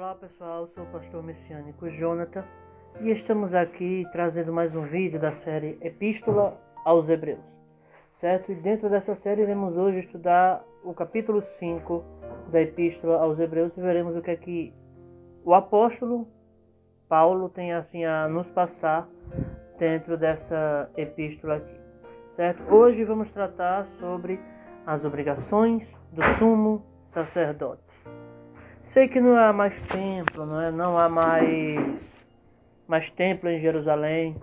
Olá pessoal, sou o pastor messiânico Jonathan e estamos aqui trazendo mais um vídeo da série Epístola aos Hebreus, certo? E dentro dessa série iremos hoje estudar o capítulo 5 da Epístola aos Hebreus e veremos o que é que o apóstolo Paulo tem assim a nos passar dentro dessa epístola aqui, certo? Hoje vamos tratar sobre as obrigações do sumo sacerdote. Sei que não há mais templo, não há mais templo em Jerusalém,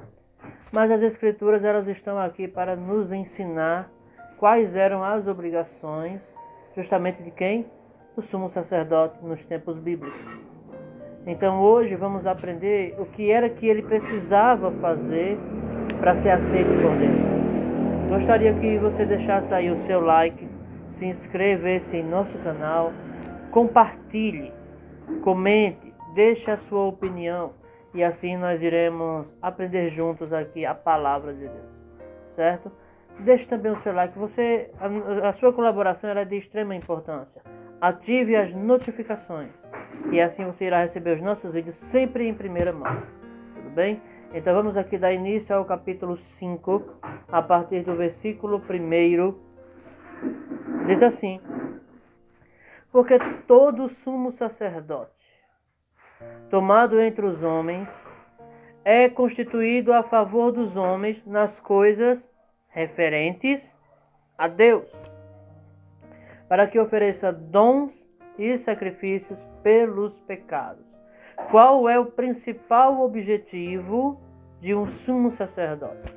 mas as Escrituras elas estão aqui para nos ensinar quais eram as obrigações justamente de quem? Do sumo sacerdote nos tempos bíblicos. Então hoje vamos aprender o que era que ele precisava fazer para ser aceito por Deus. Gostaria que você deixasse aí o seu like, se inscrevesse em nosso canal, compartilhe, comente, deixe a sua opinião e assim nós iremos aprender juntos aqui a palavra de Deus, certo? Deixe também o seu like, a sua colaboração é de extrema importância. Ative as notificações e assim você irá receber os nossos vídeos sempre em primeira mão, tudo bem? Então vamos aqui dar início ao capítulo 5, a partir do versículo 1, diz assim: porque todo sumo sacerdote, tomado entre os homens, é constituído a favor dos homens nas coisas referentes a Deus, para que ofereça dons e sacrifícios pelos pecados. Qual é o principal objetivo de um sumo sacerdote?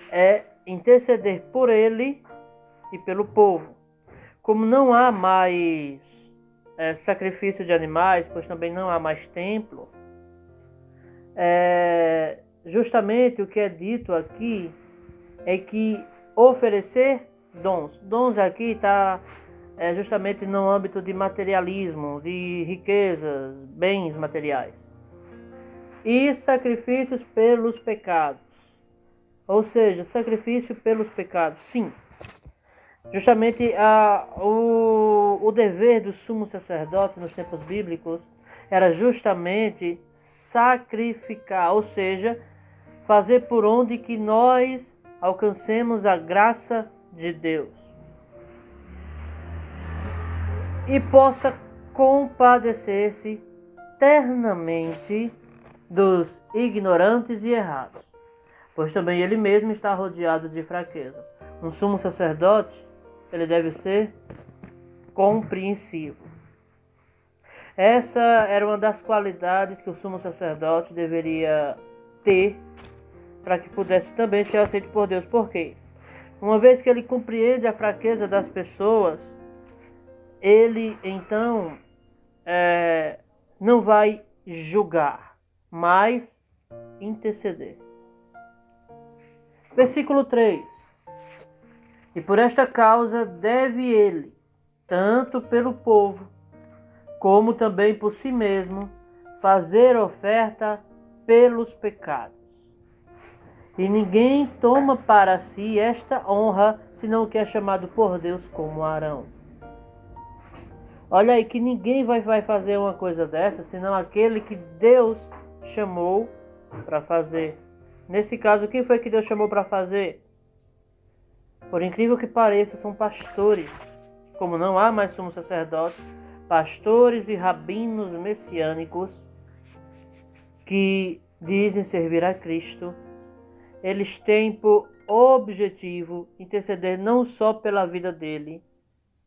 É interceder por ele e pelo povo. Como não há mais sacrifício de animais, pois também não há mais templo, justamente o que é dito aqui é que oferecer dons. Dons aqui está justamente no âmbito de materialismo, de riquezas, bens materiais. E sacrifícios pelos pecados. Ou seja, sacrifício pelos pecados, sim. Justamente o dever do sumo sacerdote nos tempos bíblicos era justamente sacrificar, ou seja, fazer por onde que nós alcancemos a graça de Deus e possa compadecer-se ternamente dos ignorantes e errados, pois também ele mesmo está rodeado de fraqueza. Um sumo sacerdote, ele deve ser compreensivo. Essa era uma das qualidades que o sumo sacerdote deveria ter para que pudesse também ser aceito por Deus. Por quê? Uma vez que ele compreende a fraqueza das pessoas, ele então não vai julgar, mas interceder. Versículo 3. E por esta causa deve ele, tanto pelo povo, como também por si mesmo, fazer oferta pelos pecados. E ninguém toma para si esta honra, senão o que é chamado por Deus como Arão. Olha aí que ninguém vai fazer uma coisa dessa, senão aquele que Deus chamou para fazer. Nesse caso, quem foi que Deus chamou para fazer? Por incrível que pareça, são pastores. Como não há mais sumo sacerdote, pastores e rabinos messiânicos que dizem servir a Cristo, eles têm por objetivo interceder não só pela vida dele,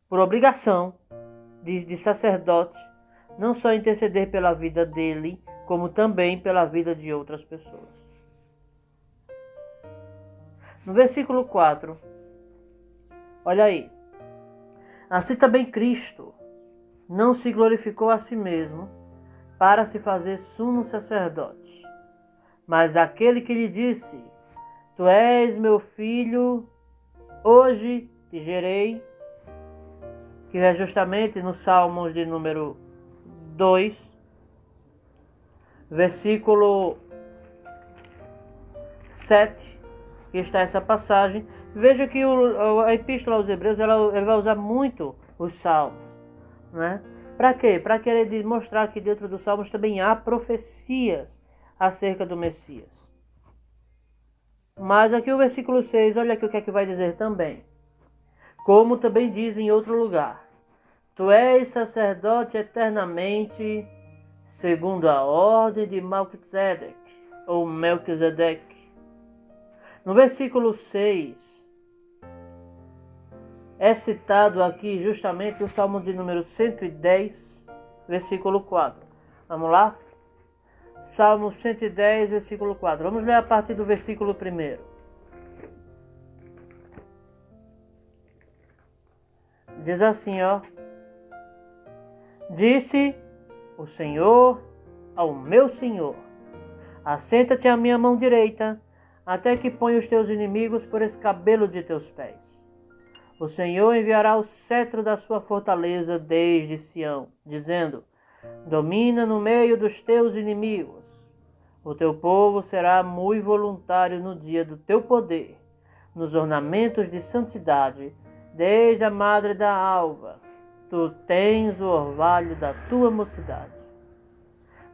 por obrigação de sacerdote, não só interceder pela vida dele, como também pela vida de outras pessoas. No versículo 4, olha aí. Assim também Cristo não se glorificou a si mesmo para se fazer sumo sacerdote, mas aquele que lhe disse: Tu és meu filho, hoje te gerei, que é justamente no Salmos de número 2, versículo 7, que está essa passagem. Veja que a Epístola aos Hebreus ela vai usar muito os Salmos, né? Para quê? Para querer demonstrar que dentro dos Salmos também há profecias acerca do Messias. Mas aqui o versículo 6, olha aqui o que é que vai dizer também. Como também diz em outro lugar: Tu és sacerdote eternamente, segundo a ordem de Melquisedeque, ou Melquisedeque. No versículo 6, é citado aqui justamente o Salmo de número 110, versículo 4. Vamos lá? Salmo 110, versículo 4. Vamos ler a partir do versículo 1. Diz assim, ó. Disse o Senhor ao meu Senhor: Assenta-te à minha mão direita, até que ponha os teus inimigos por escabelo de teus pés. O Senhor enviará o cetro da sua fortaleza desde Sião, dizendo: Domina no meio dos teus inimigos. O teu povo será muito voluntário no dia do teu poder, nos ornamentos de santidade, desde a madre da alva. Tu tens o orvalho da tua mocidade.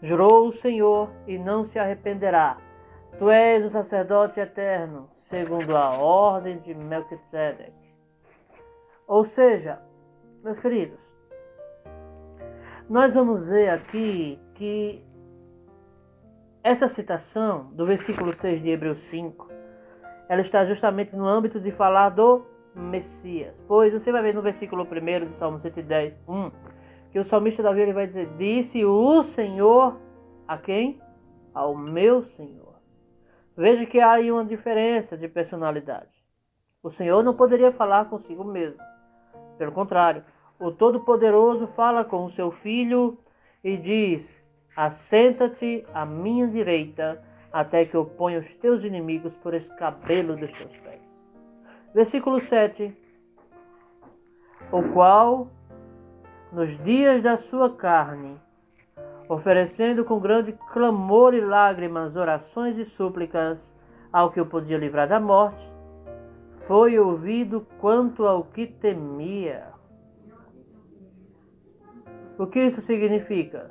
Jurou o Senhor e não se arrependerá. Tu és o sacerdote eterno, segundo a ordem de Melquisedeque. Ou seja, meus queridos, nós vamos ver aqui que essa citação do versículo 6 de Hebreus 5, ela está justamente no âmbito de falar do Messias. Pois você vai ver no versículo 1 do Salmo 110, 1, que o salmista Davi ele vai dizer: Disse o Senhor a quem? Ao meu Senhor. Veja que há aí uma diferença de personalidade. O Senhor não poderia falar consigo mesmo. Pelo contrário, o Todo-Poderoso fala com o seu Filho e diz: Assenta-te à minha direita, até que eu ponha os teus inimigos por escabelo dos teus pés. Versículo 7. O qual, nos dias da sua carne, oferecendo com grande clamor e lágrimas, orações e súplicas ao que o podia livrar da morte, foi ouvido quanto ao que temia. O que isso significa?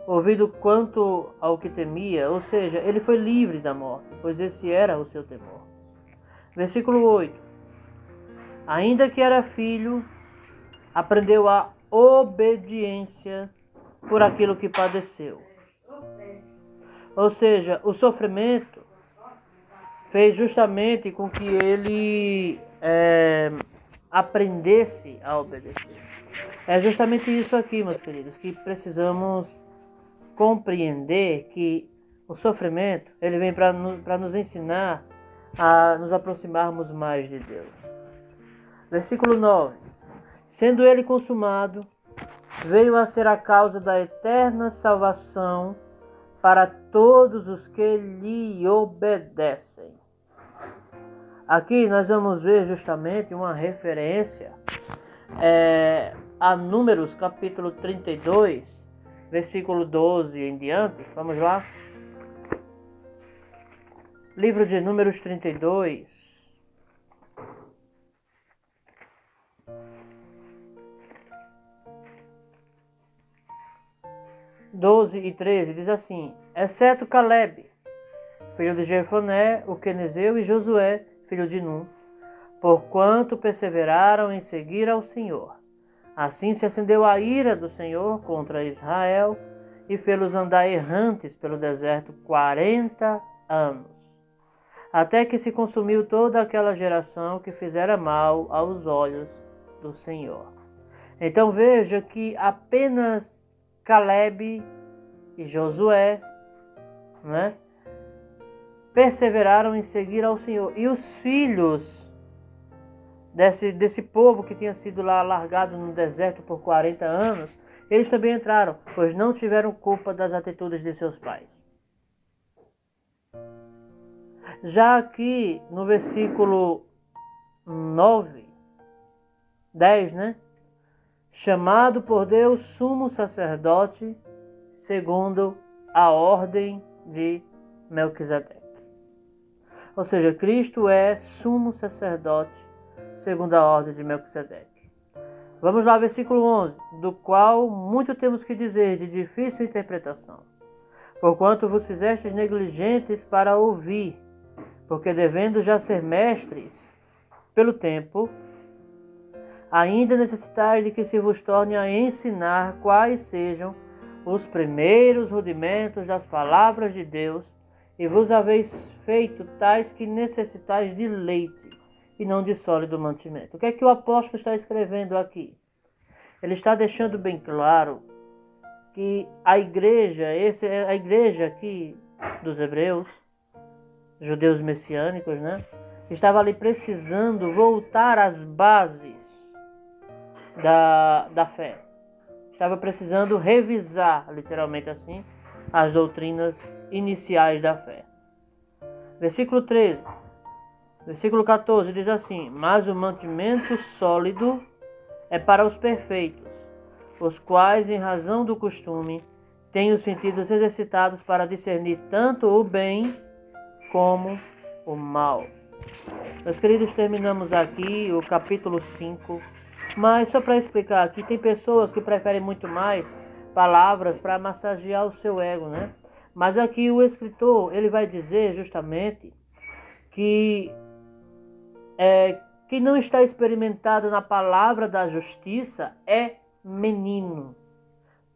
Ouvido quanto ao que temia, ou seja, ele foi livre da morte, pois esse era o seu temor. Versículo 8. Ainda que era filho, aprendeu a obediência por aquilo que padeceu. Ou seja, o sofrimento fez justamente com que ele aprendesse a obedecer. É justamente isso aqui, meus queridos, que precisamos compreender, que o sofrimento ele vem para nos ensinar a nos aproximarmos mais de Deus. Versículo 9. Sendo ele consumado, veio a ser a causa da eterna salvação para todos os que lhe obedecem. Aqui nós vamos ver justamente uma referência a Números capítulo 32, versículo 12 em diante. Vamos lá. Livro de Números 32. (12 e 13) diz assim: exceto Calebe, filho de Jefoné, o quenezeu, e Josué, filho de Num, porquanto perseveraram em seguir ao Senhor. Assim se acendeu a ira do Senhor contra Israel, e fê-los andar errantes pelo deserto 40 anos, até que se consumiu toda aquela geração que fizera mal aos olhos do Senhor. Então veja que apenas Calebe e Josué, perseveraram em seguir ao Senhor. E os filhos desse povo que tinha sido lá largado no deserto por 40 anos, eles também entraram, pois não tiveram culpa das atitudes de seus pais. Já aqui no versículo 9, 10, chamado por Deus sumo sacerdote, segundo a ordem de Melquisedeque. Ou seja, Cristo é sumo sacerdote, segundo a ordem de Melquisedeque. Vamos lá, versículo 11. Do qual muito temos que dizer, de difícil interpretação. Porquanto vos fizestes negligentes para ouvir, porque devendo já ser mestres pelo tempo, ainda necessitais de que se vos torne a ensinar quais sejam os primeiros rudimentos das palavras de Deus, e vos haveis feito tais que necessitais de leite, e não de sólido mantimento. O que é que o apóstolo está escrevendo aqui? Ele está deixando bem claro que a igreja aqui dos hebreus, judeus messiânicos, né? Estava ali precisando voltar às bases da fé. Estava precisando revisar, literalmente assim, as doutrinas iniciais da fé. Versículo 13. Versículo 14 diz assim: mas o mantimento sólido é para os perfeitos, os quais, em razão do costume, têm os sentidos exercitados para discernir tanto o bem como o mal. Meus queridos, terminamos aqui o capítulo 5, mas só para explicar aqui, tem pessoas que preferem muito mais palavras para massagear o seu ego, né? Mas aqui o escritor, ele vai dizer justamente que quem não está experimentado na palavra da justiça é menino.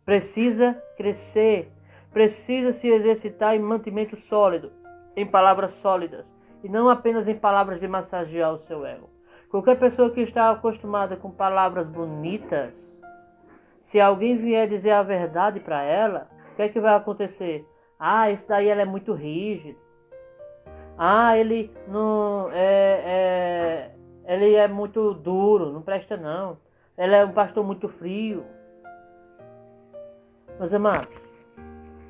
Precisa crescer, precisa se exercitar em mantimento sólido, em palavras sólidas, e não apenas em palavras de massagear o seu ego. Qualquer pessoa que está acostumada com palavras bonitas, se alguém vier dizer a verdade para ela, o que é que vai acontecer? Ah, esse daí ela é muito rígido. Ah, ele não ele é muito duro, não presta não. Ele é um pastor muito frio. Meus amados,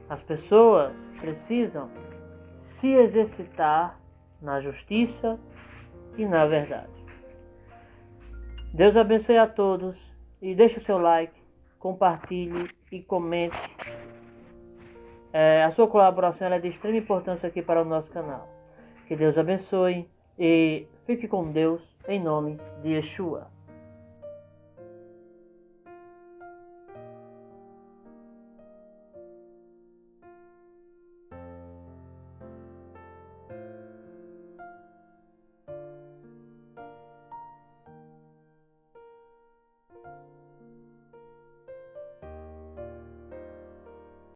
as pessoas precisam se exercitar na justiça e na verdade. Deus abençoe a todos e deixe o seu like, compartilhe e comente. A sua colaboração é de extrema importância aqui para o nosso canal. Que Deus abençoe e fique com Deus em nome de Yeshua.